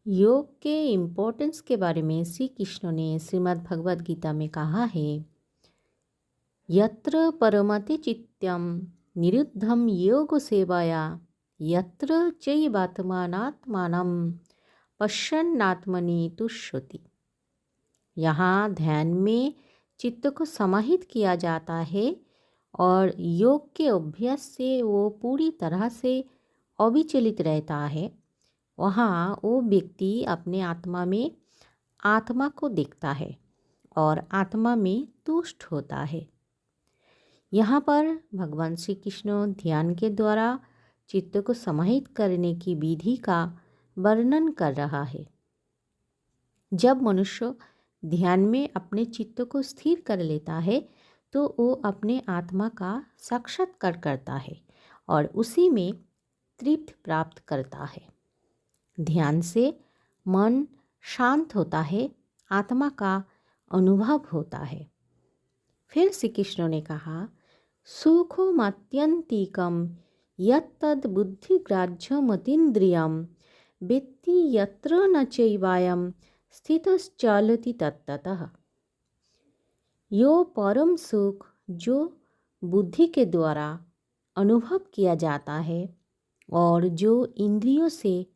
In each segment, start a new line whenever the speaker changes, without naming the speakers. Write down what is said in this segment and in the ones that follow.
योग के इम्पोर्टेंस के बारे में श्री कृष्ण ने श्रीमद् भगवद गीता में कहा है, यत्र परमते चित्तम निरुद्धम योग सेवाया यत्र चैवात्मानात्मानं पश्यन्नात्मनि तुष्यति। यहाँ ध्यान में चित्त को समाहित किया जाता है और योग के अभ्यास से वो पूरी तरह से अविचलित रहता है। वहाँ वो व्यक्ति अपने आत्मा में आत्मा को देखता है और आत्मा में तुष्ट होता है। यहाँ पर भगवान श्री कृष्ण ध्यान के द्वारा चित्त को समाहित करने की विधि का वर्णन कर रहा है। जब मनुष्य ध्यान में अपने चित्त को स्थिर कर लेता है तो वो अपने आत्मा का साक्षात्कार करता है और उसी में तृप्ति प्राप्त करता है। ध्यान से मन शांत होता है, आत्मा का अनुभव होता है। फिर श्री कृष्ण ने कहा, सुखमत्यंतिकम यत्तद् बुद्धिग्राह्यमतीन्द्रियं वेत्ति यत्र न चैवायं स्थितश्चलति तत्ततः। यो परम सुख जो बुद्धि के द्वारा अनुभव किया जाता है और जो इंद्रियों से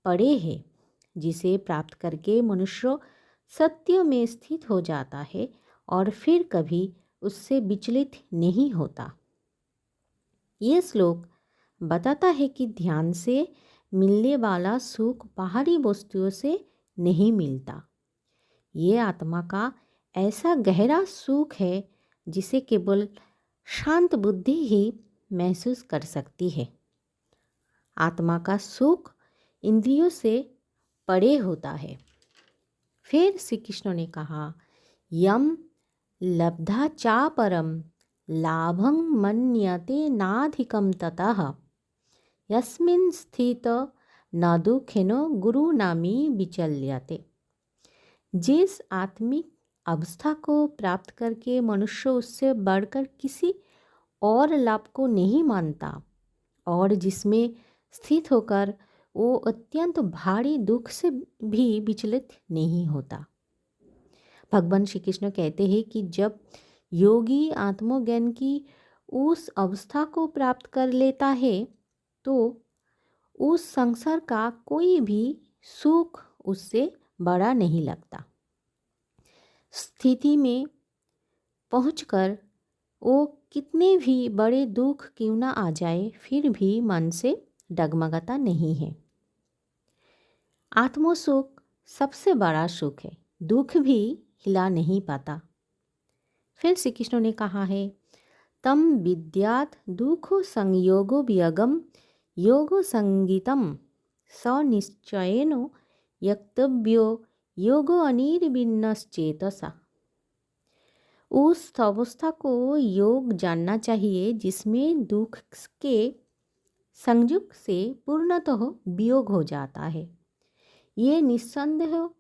परे है, जिसे प्राप्त करके मनुष्य सत्य में स्थित हो जाता है और फिर कभी उससे विचलित नहीं होता। ये श्लोक बताता है कि ध्यान से मिलने वाला सुख बाहरी वस्तुओं से नहीं मिलता। ये आत्मा का ऐसा गहरा सुख है जिसे केवल शांत बुद्धि ही महसूस कर सकती है। आत्मा का सुख इंद्रियों से परे होता है। फिर श्री कृष्ण ने कहा, यम लब्धा चा परम लाभं मन्यते नाधिकं ततः यस्मिन् स्थित न दुखेनो गुरुनामी विचल्यते। जिस आत्मिक अवस्था को प्राप्त करके मनुष्य उससे बढ़कर किसी और लाभ को नहीं मानता और जिसमें स्थित होकर वो अत्यंत भारी दुख से भी विचलित नहीं होता। भगवान श्री कृष्ण कहते हैं कि जब योगी आत्मज्ञान की उस अवस्था को प्राप्त कर लेता है तो उस संसार का कोई भी सुख उससे बड़ा नहीं लगता। स्थिति में पहुंचकर वो कितने भी बड़े दुख क्यों ना आ जाए फिर भी मन से डगमगाता नहीं है। आत्मसुख सबसे बड़ा सुख है, दुख भी हिला नहीं पाता। फिर श्री कृष्ण ने कहा है, तम विद्यात दुखो संयोगो वियगम योगो संगीतम स निश्चयेनो यक्तव्यो योगो अनिर्विण्णश्चेतसा। उस अवस्था को योग जानना चाहिए जिसमें दुख के संयोग से पूर्णतः वियोग हो जाता है। ये निस्संदेह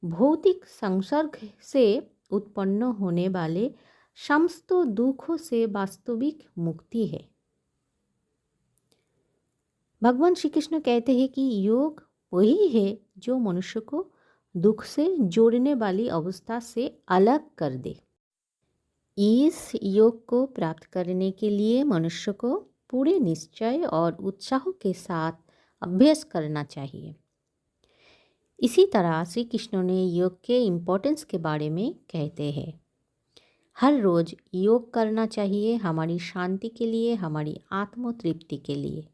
भौतिक संसर्ग से उत्पन्न होने वाले समस्त दुखों से वास्तविक मुक्ति है। भगवान श्री कृष्ण कहते हैं कि योग वही है जो मनुष्य को दुख से जोड़ने वाली अवस्था से अलग कर दे। इस योग को प्राप्त करने के लिए मनुष्य को पूरे निश्चय और उत्साह के साथ अभ्यास करना चाहिए। इसी तरह श्री कृष्ण ने योग के इम्पोर्टेंस के बारे में कहते हैं, हर रोज़ योग करना चाहिए हमारी शांति के लिए, हमारी आत्म तृप्ति के लिए।